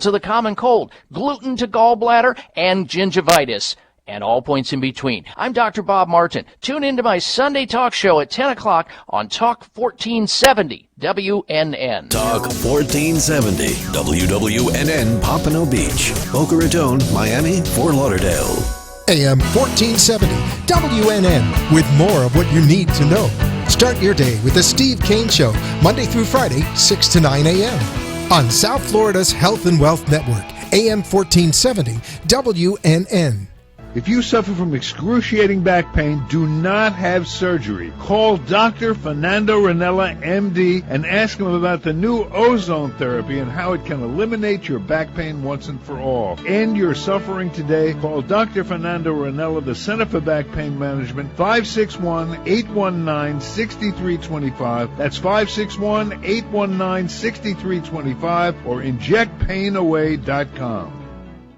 to the common cold, gluten to gallbladder, and gingivitis, and all points in between. I'm Dr. Bob Martin. Tune into my Sunday talk show at 10 o'clock on Talk 1470 WNN. Talk 1470 WWNN, Pompano Beach, Boca Raton, Miami, Fort Lauderdale. AM 1470 WNN, with more of what you need to know. Start your day with the Steve Kane Show, Monday through Friday, 6 to 9 a.m. on South Florida's Health and Wealth Network, AM 1470 WNN. If you suffer from excruciating back pain, do not have surgery. Call Dr. Fernando Ranella, MD, and ask him about the new ozone therapy and how it can eliminate your back pain once and for all. End your suffering today. Call Dr. Fernando Ranella, the Center for Back Pain Management, 561-819-6325. That's 561-819-6325 or injectpainaway.com.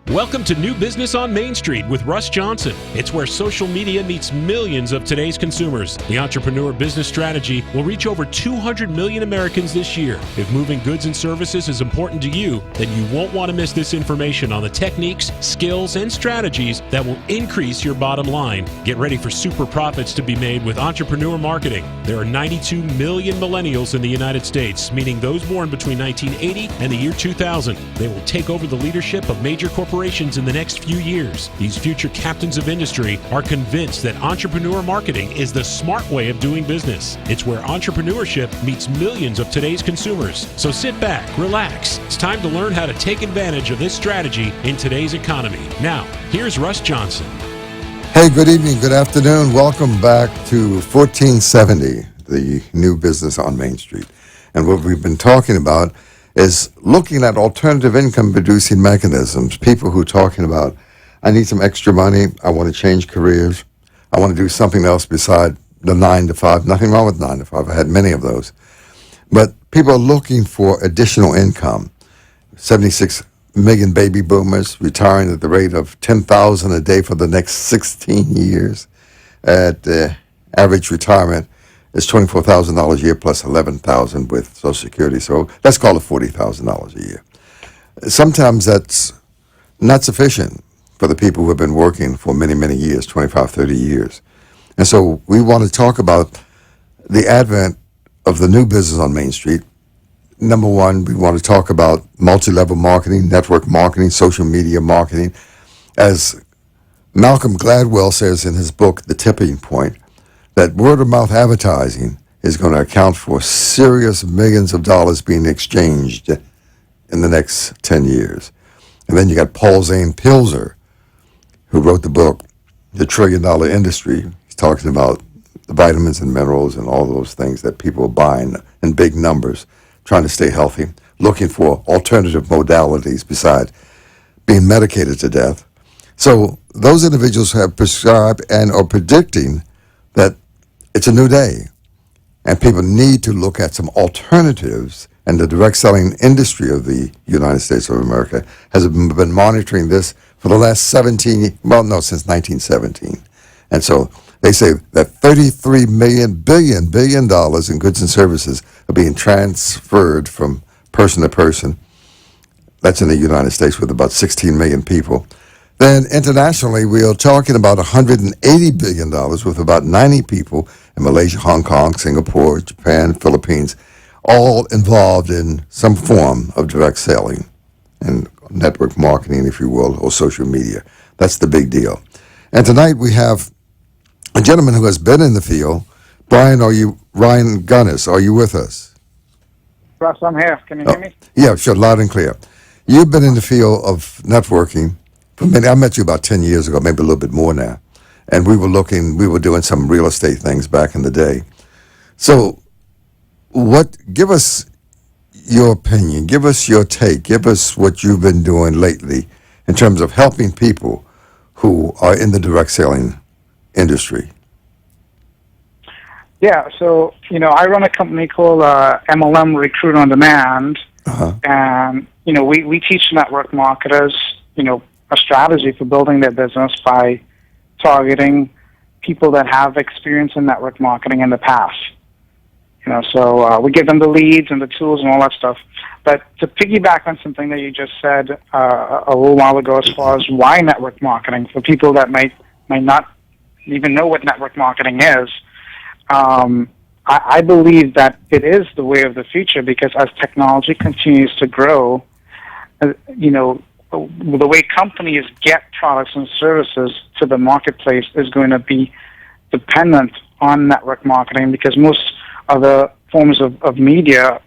Welcome to New Business on Main Street with Russ Johnson. It's where social media meets millions of today's consumers. The Entrepreneur Business Strategy will reach over 200 million Americans this year. If moving goods and services is important to you, then you won't want to miss this information on the techniques, skills, and strategies that will increase your bottom line. Get ready for super profits to be made with entrepreneur marketing. There are 92 million millennials in the United States, meaning those born between 1980 and the year 2000. They will take over the leadership of major corporations in the next few years. These future captains of industry are convinced that entrepreneur marketing is the smart way of doing business. It's where entrepreneurship meets millions of today's consumers. So sit back, relax. It's time to learn how to take advantage of this strategy in today's economy. Now, here's Russ Johnson. Hey, good evening, good afternoon. Welcome back to 1470, the New Business on Main Street. And what we've been talking about is looking at alternative income producing mechanisms. People who are talking about, I need some extra money, I want to change careers, I want to do something else beside the 9 to 5. Nothing wrong with 9 to 5. I had many of those. But people are looking for additional income. 76 million baby boomers retiring at the rate of $10,000 a day for the next 16 years. At average retirement is $24,000 a year plus $11,000 with Social Security. So let's call it $40,000 a year. Sometimes that's not sufficient for the people who have been working for many, many years, 25, 30 years. And so we want to talk about the advent of the new business on Main Street. Number one, we want to talk about multi-level marketing, network marketing, social media marketing. As Malcolm Gladwell says in his book, The Tipping Point, that word-of-mouth advertising is going to account for serious millions of dollars being exchanged in the next 10 years. And then you got Paul Zane Pilzer, who wrote the book, The $1 Trillion Industry. He's talking about the vitamins and minerals and all those things that people are buying in big numbers, trying to stay healthy, looking for alternative modalities besides being medicated to death. So those individuals have prescribed and are predicting that it's a new day, and people need to look at some alternatives, and the direct selling industry of the United States of America has been monitoring this for the last since 1917. And so they say that $33 billion in goods and services are being transferred from person to person. That's in the United States with about 16 million people. Then internationally, we are talking about $180 billion with about 90 people in Malaysia, Hong Kong, Singapore, Japan, Philippines, all involved in some form of direct selling and network marketing, if you will, or social media. That's the big deal. And tonight we have a gentleman who has been in the field. Ryan Gunnis, are you with us? Russ, I'm here. Can you hear me? Yeah, sure, loud and clear. You've been in the field of networking. I met you about 10 years ago, maybe a little bit more now. And we were doing some real estate things back in the day. So give us your opinion, give us your take, give us what you've been doing lately in terms of helping people who are in the direct selling industry. Yeah, so, I run a company called MLM Recruit on Demand, and, we teach network marketers, a strategy for building their business by targeting people that have experience in network marketing in the past. So we give them the leads and the tools and all that stuff. But to piggyback on something that you just said a little while ago, as far as why network marketing, for people that might not even know what network marketing is, I believe that it is the way of the future, because as technology continues to grow, the way companies get products and services to the marketplace is going to be dependent on network marketing, because most other forms of media,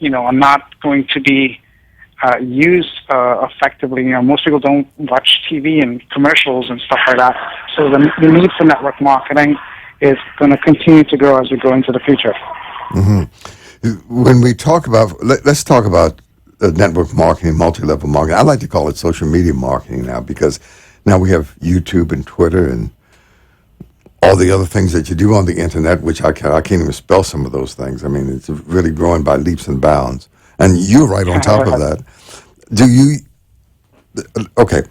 are not going to be used effectively. Most people don't watch TV and commercials and stuff like that. So the need for network marketing is going to continue to grow as we go into the future. Mm-hmm. When we talk about, let's talk about network marketing, multi-level marketing. I like to call it social media marketing now, because now we have YouTube and Twitter and all the other things that you do on the internet, which I can't even spell some of those things. I mean, it's really growing by leaps and bounds. And you're right on top of that. Okay,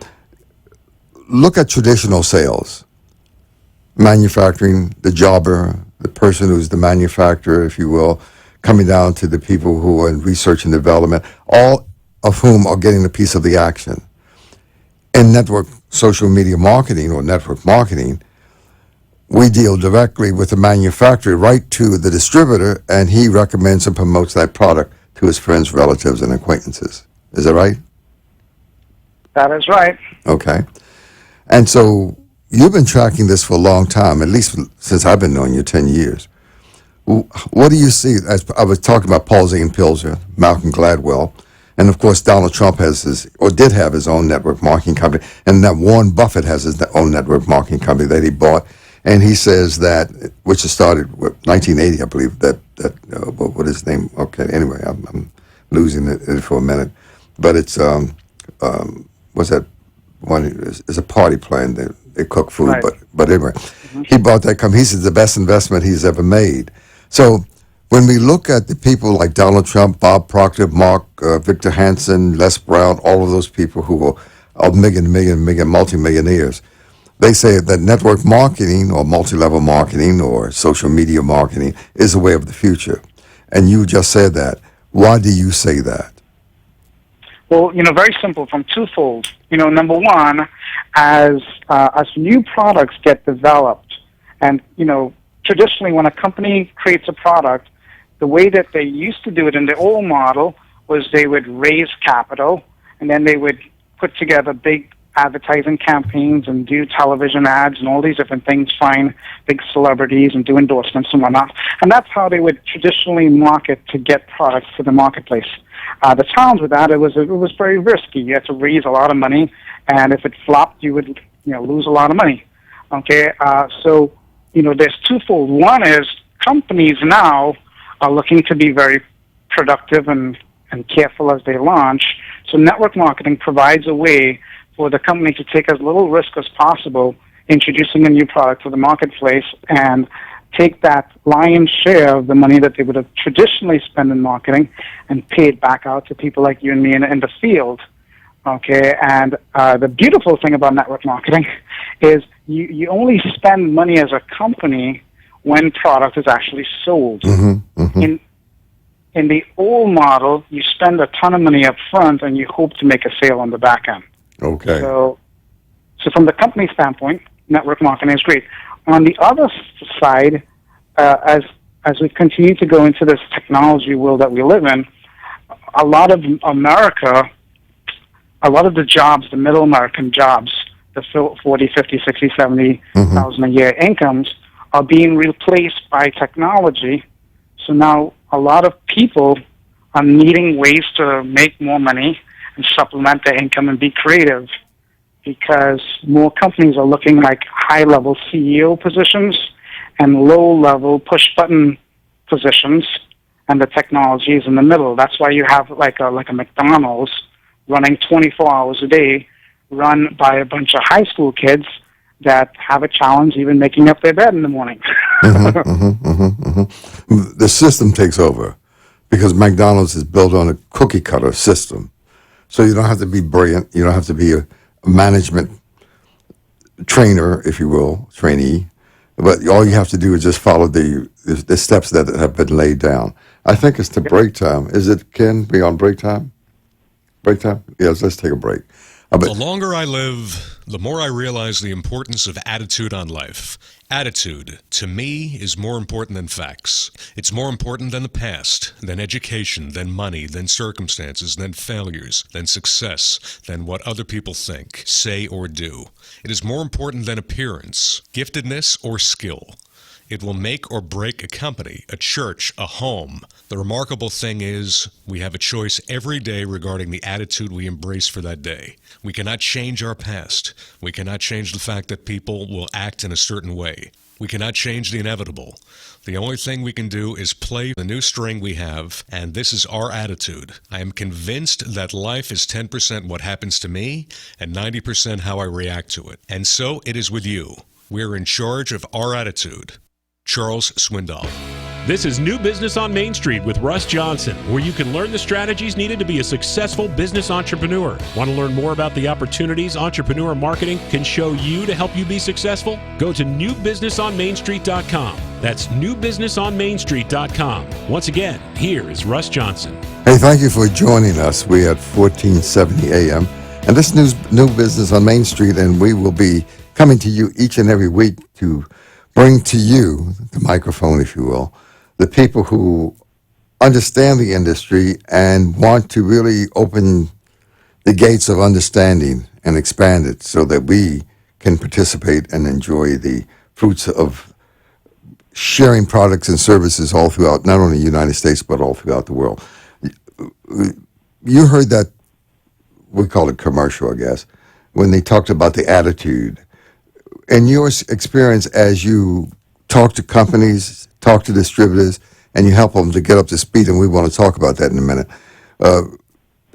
look at traditional sales, manufacturing, the jobber, the person who's the manufacturer, if you will, coming down to the people who are in research and development, all of whom are getting a piece of the action. In network social media marketing or network marketing, we deal directly with the manufacturer right to the distributor, and he recommends and promotes that product to his friends, relatives, and acquaintances. Is that right? That is right. Okay. And so you've been tracking this for a long time, at least since I've been knowing you, 10 years. What do you see? As I was talking about Paul Zane Pilzer, Malcolm Gladwell, and of course Donald Trump did have his own network marketing company, and that Warren Buffett has his own network marketing company that he bought. And he says that, which has started with 1980, I believe, what is his name? Okay, anyway, I'm losing it for a minute. But it's, what's that one? It's a party plan. They cook food, right. but anyway, he bought that company. He says the best investment he's ever made. So when we look at the people like Donald Trump, Bob Proctor, Victor Hansen, Les Brown, all of those people who are multi-millionaires, they say that network marketing or multi-level marketing or social media marketing is the way of the future. And you just said that. Why do you say that? Well, very simple, from twofold. Number one, as new products get developed, and, traditionally when a company creates a product, the way that they used to do it in the old model was they would raise capital, and then they would put together big advertising campaigns and do television ads and all these different things, find big celebrities and do endorsements and whatnot. And that's how they would traditionally market to get products to the marketplace. The challenge with that, it was very risky. You had to raise a lot of money, and if it flopped, you would lose a lot of money. Okay, so there's twofold. One is companies now are looking to be very productive and careful as they launch. So network marketing provides a way for the company to take as little risk as possible introducing a new product to the marketplace and take that lion's share of the money that they would have traditionally spent in marketing and pay it back out to people like you and me in the field. Okay, and the beautiful thing about network marketing is you only spend money as a company when product is actually sold. Mm-hmm, mm-hmm. In the old model, you spend a ton of money up front and you hope to make a sale on the back end. Okay. So from the company standpoint, network marketing is great. On the other side, as we continue to go into this technology world that we live in, a lot of the jobs, the middle American jobs, the 40, 50, 60, 70,000 a year incomes are being replaced by technology. So now a lot of people are needing ways to make more money and supplement their income and be creative, because more companies are looking like high-level CEO positions and low-level push-button positions, and the technology is in the middle. That's why you have like a McDonald's running 24 hours a day, run by a bunch of high school kids that have a challenge even making up their bed in the morning. The system takes over because McDonald's is built on a cookie-cutter system. So you don't have to be brilliant. You don't have to be a management trainer, if you will, trainee. But all you have to do is just follow the steps that have been laid down. I think it's the break time. Is it, Ken, be on break time? Break time? Yes, let's take a break. The longer I live, the more I realize the importance of attitude on life. Attitude, to me, is more important than facts. It's more important than the past, than education, than money, than circumstances, than failures, than success, than what other people think, say, or do. It is more important than appearance, giftedness, or skill. It will make or break a company, a church, a home. The remarkable thing is, we have a choice every day regarding the attitude we embrace for that day. We cannot change our past. We cannot change the fact that people will act in a certain way. We cannot change the inevitable. The only thing we can do is play the new string we have, and this is our attitude. I am convinced that life is 10% what happens to me and 90% how I react to it. And so it is with you. We are in charge of our attitude. Charles Swindoll. This is New Business on Main Street with Russ Johnson, where you can learn the strategies needed to be a successful business entrepreneur. Want to learn more about the opportunities entrepreneur marketing can show you to help you be successful? Go to newbusinessonmainstreet.com. That's newbusinessonmainstreet.com. Once again, here is Russ Johnson. Hey, thank you for joining us. We're at 1470 AM, and this is New Business on Main Street, and we will be coming to you each and every week to bring to you, the microphone, if you will, the people who understand the industry and want to really open the gates of understanding and expand it so that we can participate and enjoy the fruits of sharing products and services all throughout, not only the United States, but all throughout the world. You heard that, we call it commercial, I guess, when they talked about the attitude. In your experience, as you talk to companies, talk to distributors, and you help them to get up to speed, and we want to talk about that in a minute,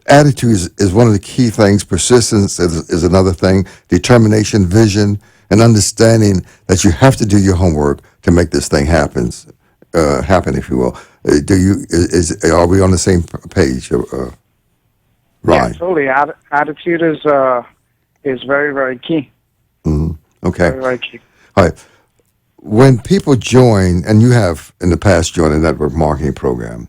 attitude is one of the key things. Persistence is another thing. Determination, vision, and understanding that you have to do your homework to make this thing happen, if you will. Are we on the same page, Ryan? Yeah, totally. Attitude is very, very key. Mm-hmm. Okay. Very, very key. All right. When people join, and you have in the past joined a network marketing program,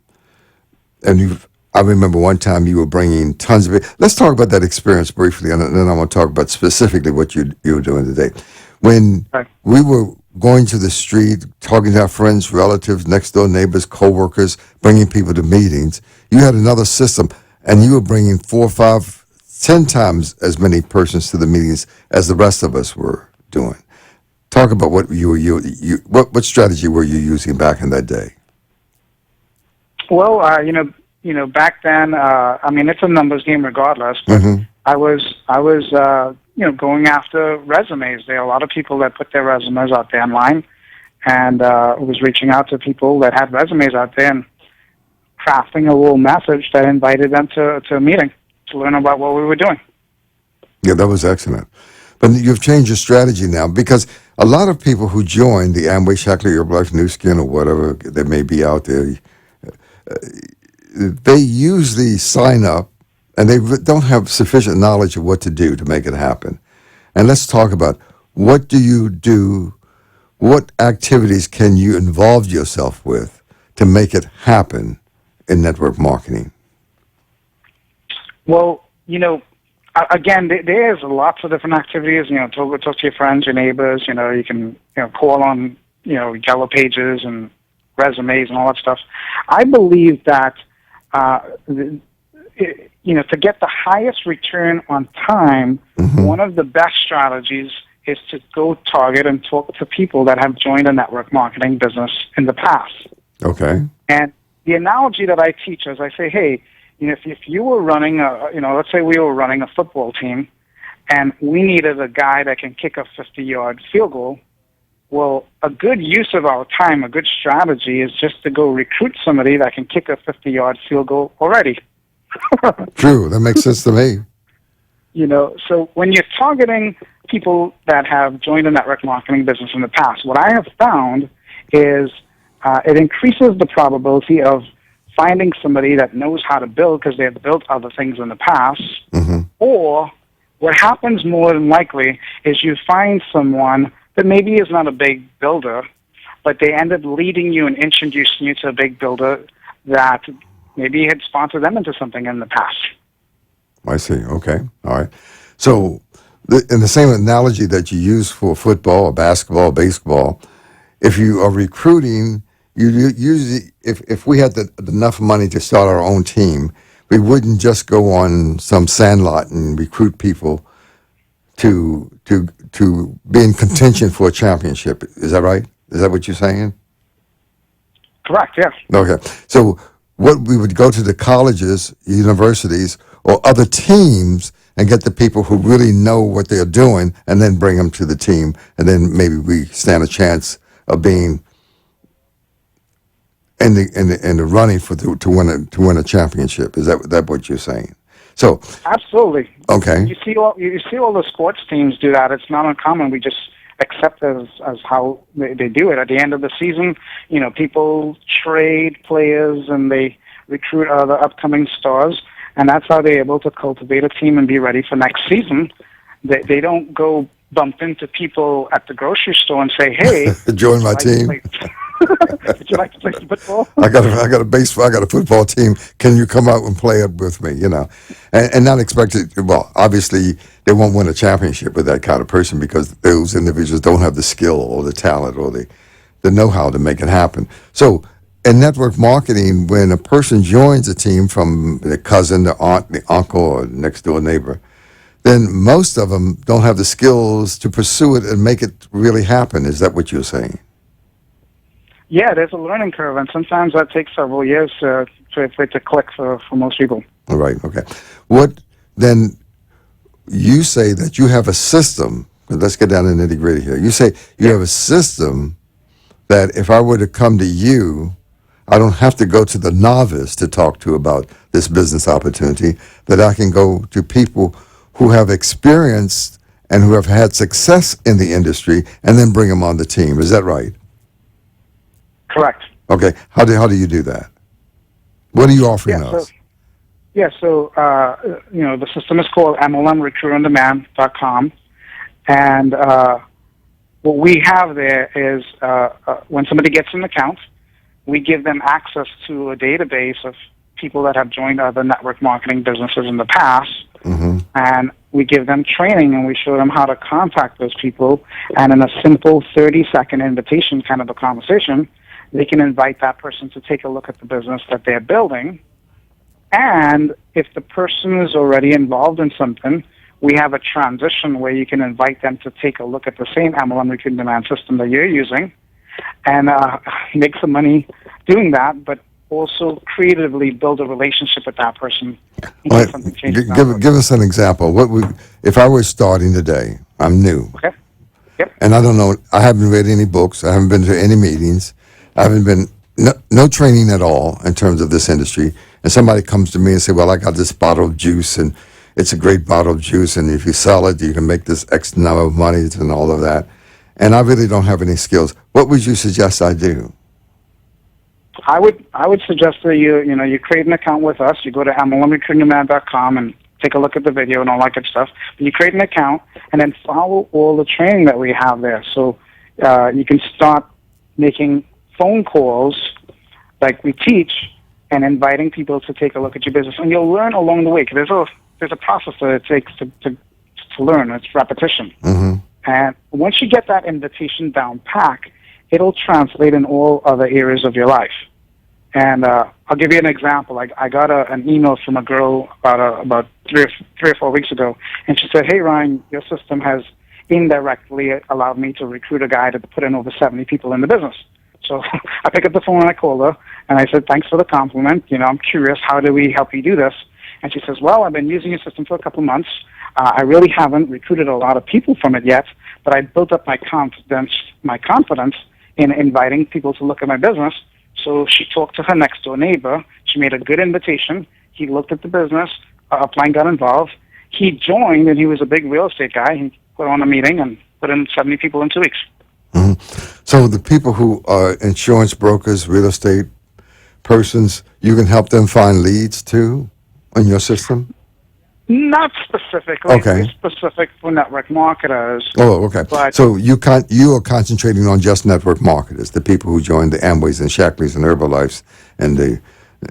and I remember one time you were bringing tons of it. Let's talk about that experience briefly, and then I want to talk about specifically what you were doing today. When we were going to the street, talking to our friends, relatives, next door neighbors, co-workers, bringing people to meetings, you had another system, and you were bringing 4, 5, 10 times as many persons to the meetings as the rest of us were doing. Talk about what what strategy were you using back in that day? Well, back then, it's a numbers game regardless. But Mm-hmm. I was going after resumes. There are a lot of people that put their resumes out there online, and was reaching out to people that had resumes out there and crafting a little message that invited them to a meeting to learn about what we were doing. Yeah, that was excellent. But you've changed your strategy now, because a lot of people who join the Amway, Shackler, Herbalife, New Skin, or whatever that may be out there, they usually sign up and they don't have sufficient knowledge of what to do to make it happen. And let's talk about, what do you do? What activities can you involve yourself with to make it happen in network marketing? Well, again, there's lots of different activities. Talk to your friends, your neighbors. You can call on yellow pages and resumes and all that stuff. I believe that to get the highest return on time, Mm-hmm. one of the best strategies is to go target and talk to people that have joined a network marketing business in the past. Okay. And the analogy that I teach is I say, hey, if you were running let's say we were running a football team, and we needed a guy that can kick a 50-yard field goal. Well, a good use of our time, a good strategy, is just to go recruit somebody that can kick a 50-yard field goal already. True. That makes sense to me. So when you're targeting people that have joined a network marketing business in the past, what I have found is it increases the probability of finding somebody that knows how to build because they have built other things in the past, Mm-hmm. or what happens more than likely is you find someone that maybe is not a big builder, but they end up leading you and introducing you to a big builder that maybe had sponsored them into something in the past. I see. Okay. All right. So, in the same analogy that you use for football, or basketball, or baseball, if you are recruiting, you usually, if we had enough money to start our own team, we wouldn't just go on some sandlot and recruit people to be in contention for a championship. Is that right? Is that what you're saying? Correct, yes. Okay. So what we would go to the colleges, universities, or other teams and get the people who really know what they're doing and then bring them to the team. And then maybe we stand a chance of being in the running to win a championship. Is that what you're saying? So absolutely. Okay. You see all the sports teams do that. It's not uncommon. We just accept it as how they do it. At the end of the season, people trade players and they recruit other upcoming stars, and that's how they're able to cultivate a team and be ready for next season. They don't go bump into people at the grocery store and say, "Hey, join my team. Would you like to play some football? I got a football team. Can you come out and play it with me? And not expect it. Well, obviously they won't win a championship with that kind of person because those individuals don't have the skill or the talent or the know-how to make it happen. So in network marketing, when a person joins a team from the cousin, the aunt, the uncle, or next door neighbor, then most of them don't have the skills to pursue it and make it really happen. Is that what you're saying? Yeah, there's a learning curve, and sometimes that takes several years for it to click for most people. All right, okay. What then, you say that you have a system, let's get down to the nitty-gritty here. You say you have a system that if I were to come to you, I don't have to go to the novice to talk to about this business opportunity, that I can go to people who have experience and who have had success in the industry and then bring them on the team. Is that right? Correct. Okay. How do you do that? What are you offering us? So the system is called MLMRecruitOnDemand.com, and what we have there is when somebody gets an account, we give them access to a database of people that have joined other network marketing businesses in the past, and we give them training and we show them how to contact those people, and in a simple 30-second invitation kind of a conversation, they can invite that person to take a look at the business that they're building. And if the person is already involved in something, we have a transition where you can invite them to take a look at the same MLM recruiting demand system that you're using and make some money doing that, but also creatively build a relationship with that person. Right. Give us an example. If I were starting today, I'm new. Okay. Yep. And I don't know, I haven't read any books, I haven't been to any meetings, I haven't been, no training at all in terms of this industry. And somebody comes to me and say, well, I got this bottle of juice and it's a great bottle of juice. And if you sell it, you can make this X number of money and all of that. And I really don't have any skills. What would you suggest I do? I would suggest that you create an account with us. You go to MLMRecruitingDemand.com and take a look at the video and all that good stuff. But you create an account and then follow all the training that we have there. So you can start making phone calls like we teach and inviting people to take a look at your business. And you'll learn along the way, because there's a process that it takes to learn. It's repetition. And once you get that invitation down pack, it'll translate in all other areas of your life. And I'll give you an example. I got an email from a girl about 3 or 4 weeks ago, and she said, "Hey, Ryan, your system has indirectly allowed me to recruit a guy to put in over 70 people in the business." So I picked up the phone and I called her, and I said, "Thanks for the compliment. I'm curious, how do we help you do this?" And she says, "Well, I've been using your system for a couple months. I really haven't recruited a lot of people from it yet, but I built up my confidence in inviting people to look at my business." So she talked to her next door neighbor. She made a good invitation. He looked at the business. Upline got involved. He joined, and he was a big real estate guy. He put on a meeting and put in 70 people in 2 weeks. So the people who are insurance brokers, real estate persons, you can help them find leads too in your system? Not specifically. Okay. It's specific for network marketers. Oh, okay. But So you are concentrating on just network marketers, the people who join the Amways and Shackleys and Herbalifes and the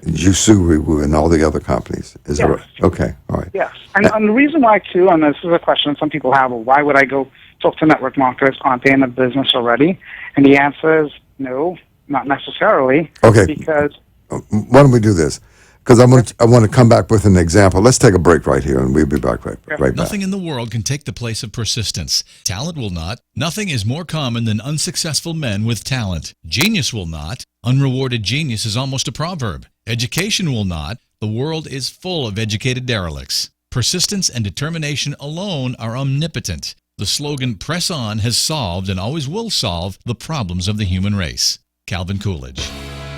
Jusuru and all the other companies. Is that Yes. right? Okay. All right. yes, and the reason why too, and this is a question some people have, well, why would I go talk to network marketers? Aren't they in the business already? And the answer is no, not necessarily. Okay. Because Why don't we do this? Because I want to come back with an example. Let's take a break right here, and we'll be back right back. Nothing in the world can take the place of persistence. Talent will not. Nothing is more common than unsuccessful men with talent. Genius will not. Unrewarded genius is almost a proverb. Education will not. The world is full of educated derelicts. Persistence and determination alone are omnipotent. The slogan, "Press on," has solved and always will solve the problems of the human race. Calvin Coolidge.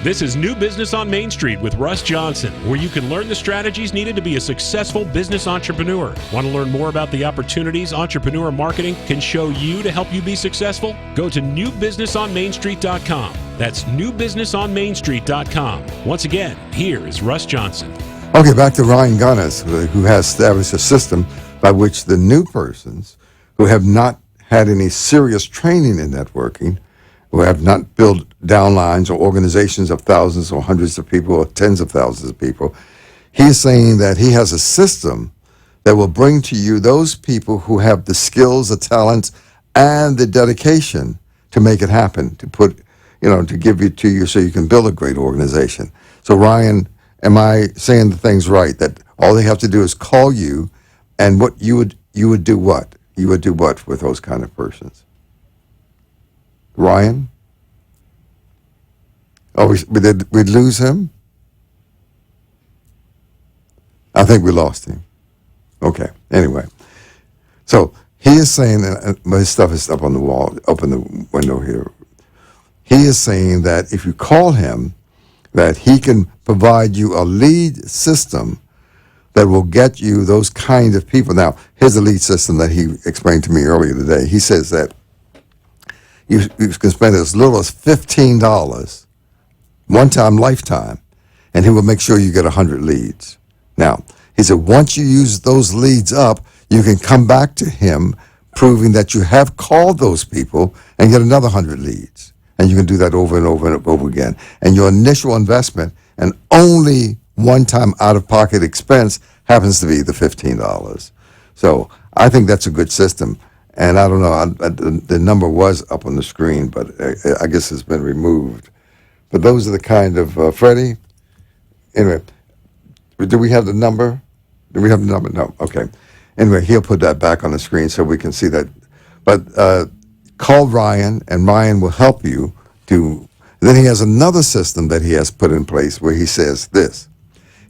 This is New Business on Main Street with Russ Johnson, where you can learn the strategies needed to be a successful business entrepreneur. Want to learn more about the opportunities entrepreneur marketing can show you to help you be successful? Go to newbusinessonmainstreet.com. That's newbusinessonmainstreet.com. Once again, here is Russ Johnson. Okay, back to Ryan Gunness, who has established a system by which the new persons who have not had any serious training in networking, who have not built downlines or organizations of thousands or hundreds of people or tens of thousands of people, he's saying that he has a system that will bring to you those people who have the skills, the talents, and the dedication to make it happen, to put, to give it to you so you can build a great organization. So Ryan, am I saying the things right? That all they have to do is call you, and what you would do what? You would do what with those kind of persons? Ryan? Oh, we'd lose him? I think we lost him. Okay, anyway. So he is saying, his stuff is up on the wall, up in the window here. He is saying that if you call him, that he can provide you a lead system that will get you those kind of people. Now, here's the lead system that he explained to me earlier today. He says that you can spend as little as $15 one time, lifetime, and he will make sure you get 100 leads. Now, he said once you use those leads up, you can come back to him proving that you have called those people and get another 100 leads. And you can do that over and over and over again. And your initial investment and only one-time out-of-pocket expense happens to be the $15. So I think that's a good system. And I don't know, the number was up on the screen, but I guess it's been removed. But those are the kind of, Freddie, anyway, do we have the number? Do we have the number? No, okay. Anyway, he'll put that back on the screen so we can see that. But call Ryan, and Ryan will help you to, then he has another system that he has put in place where he says this.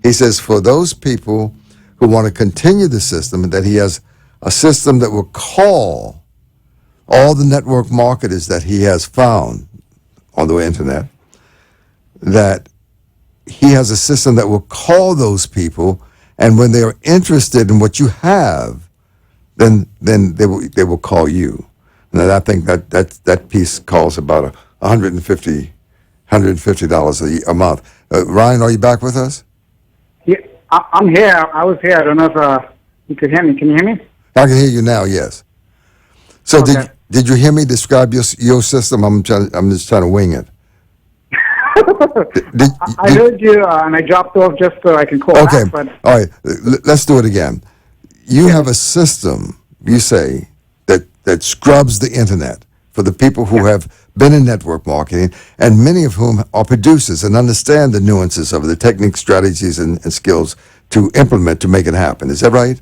He says for those people who want to continue the system, that he has a system that will call all the network marketers that he has found on the internet, that he has a system that will call those people, and when they are interested in what you have, then they will call you. And I think that piece calls about $150 a month. Ryan, are you back with us? Yeah, I'm here. I was here. I don't know if you could hear me. Can you hear me? I can hear you now. Yes. So Okay. did you hear me describe your system? I'm just trying to wing it. I heard you, and I dropped off just so I can call Okay. back. But All right. Let's do it again. You have a system, you say, that scrubs the internet for the people who have been in network marketing, and many of whom are producers and understand the nuances of the techniques, strategies, and skills to implement to make it happen. Is that right?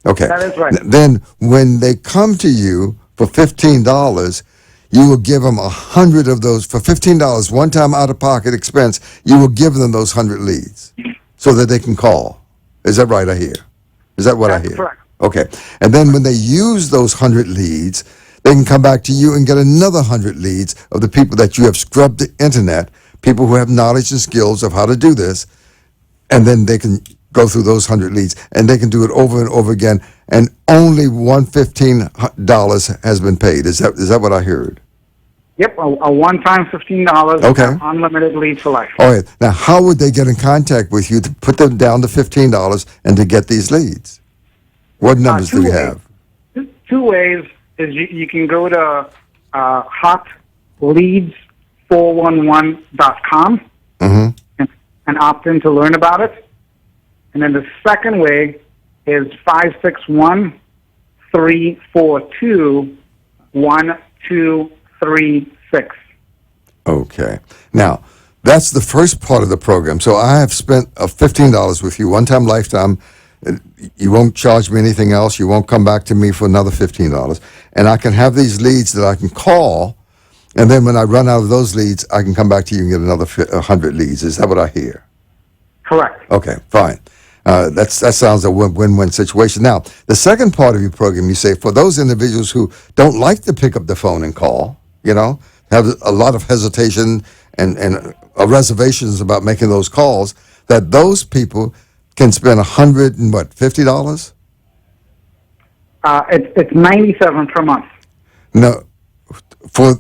Okay. That is right. Then when they come to you for $15, you will give them 100 of those. For $15, one-time out-of-pocket expense, you will give them those 100 leads so that they can call. Is that right, I hear? Is that what I That's hear? correct. Okay. And then when they use those 100 leads, they can come back to you and get another 100 leads of the people that you have scrubbed the internet, people who have knowledge and skills of how to do this, and then they can go through those 100 leads, and they can do it over and over again, and only $115 has been paid. Is that what I heard? yep, a one-time $15. Okay. Unlimited lead for life. All right. Now, how would they get in contact with you to put them down to $15 and to get these leads? What numbers do you have? Two ways is you can go to hotleads411.com and opt in to learn about it. And then the second way is 561-342-1236. Okay. Now, that's the first part of the program. So I have spent $15 with you, one time, lifetime. You won't charge me anything else. You won't come back to me for another $15. And I can have these leads that I can call, and then when I run out of those leads, I can come back to you and get another 100 leads. Is that what I hear? Correct. Okay, fine. That sounds a win-win situation. Now, the second part of your program, you say, for those individuals who don't like to pick up the phone and call, have a lot of hesitation and reservations about making those calls, that those people can spend $50? It's $97 per month. No, for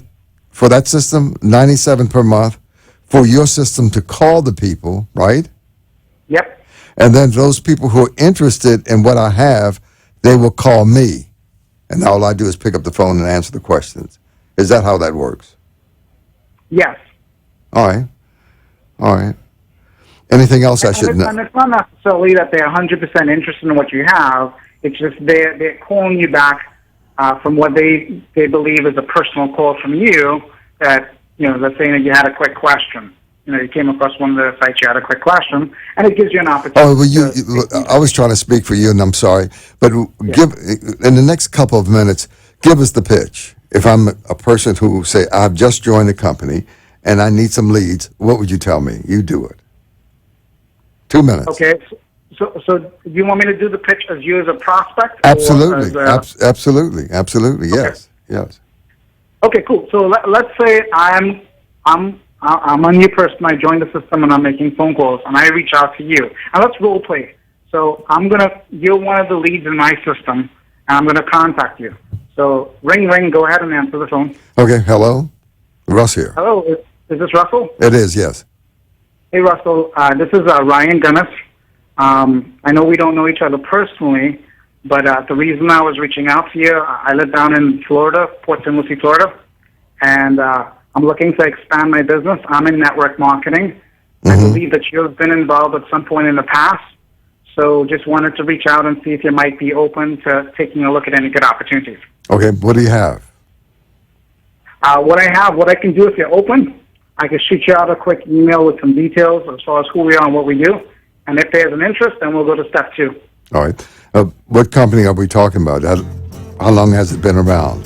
that system, $97 per month for your system to call the people, right? Yep. And then those people who are interested in what I have, they will call me, and all I do is pick up the phone and answer the questions. Is that how that works? Yes. All right. Anything else I should know? And it's not necessarily that they're 100% interested in what you have. It's just they're calling you back from what they believe is a personal call from you that, they're saying that you had a quick question. You came across one of the sites, you had a quick question, and it gives you an opportunity. I was trying to speak for you, and I'm sorry. But give in the next couple of minutes, give us the pitch. If I'm a person who say, I've just joined the company, and I need some leads, what would you tell me? You do it. 2 minutes. Okay. So do you want me to do the pitch as you as a prospect? Absolutely. Absolutely. Okay. Yes. Okay, cool. So let's say I'm a new person. I joined the system and I'm making phone calls, and I reach out to you. And let's role play. So you're one of the leads in my system, and I'm gonna contact you. So ring, go ahead and answer the phone. Okay. Hello, Russ here. Hello, is this Russell? It is. Yes. Hey, Russell. This is Ryan Dennis. I know we don't know each other personally, but the reason I was reaching out to you, I live down in Florida, Port St. Lucie, Florida, and I'm looking to expand my business. I'm in network marketing. I believe that you've been involved at some point in the past, so just wanted to reach out and see if you might be open to taking a look at any good opportunities. Okay, what do you have? What I can do if you're open, I can shoot you out a quick email with some details as far as who we are and what we do. And if there's an interest, then we'll go to step 2. All right. What company are we talking about? How long has it been around?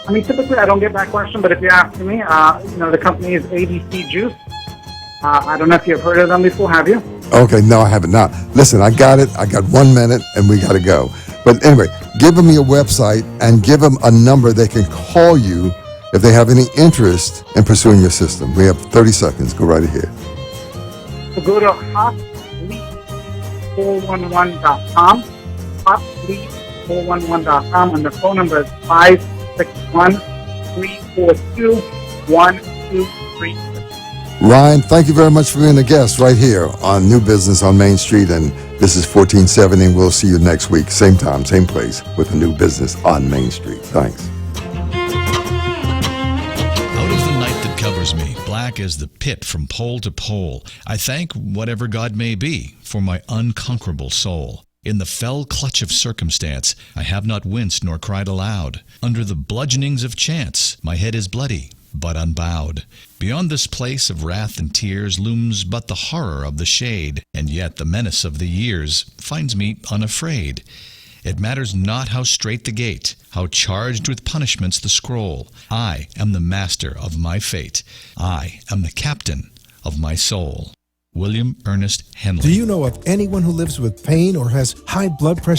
Typically I don't get that question, but if you're asking me, the company is ABC Juice. I don't know if you've heard of them before, have you? Okay, no, I haven't. Now, listen, I got it. I got 1 minute, and we got to go. But anyway, give them your website and give them a number they can call you if they have any interest in pursuing your system. We have 30 seconds. Go right ahead. So go to hotleads411.com, hotleads411.com, and the phone number is 561-342-1236. Ryan, thank you very much for being a guest right here on New Business on Main Street, and this is 1470, and we'll see you next week, same time, same place, with a New Business on Main Street. Thanks. Out of the night that covers me, black as the pit from pole to pole, I thank whatever God may be for my unconquerable soul. In the fell clutch of circumstance, I have not winced nor cried aloud. Under the bludgeonings of chance, my head is bloody, but unbowed. Beyond this place of wrath and tears looms but the horror of the shade, and yet the menace of the years finds me unafraid. It matters not how strait the gate, how charged with punishments the scroll. I am the master of my fate. I am the captain of my soul. William Ernest Henley. Do you know of anyone who lives with pain or has high blood pressure?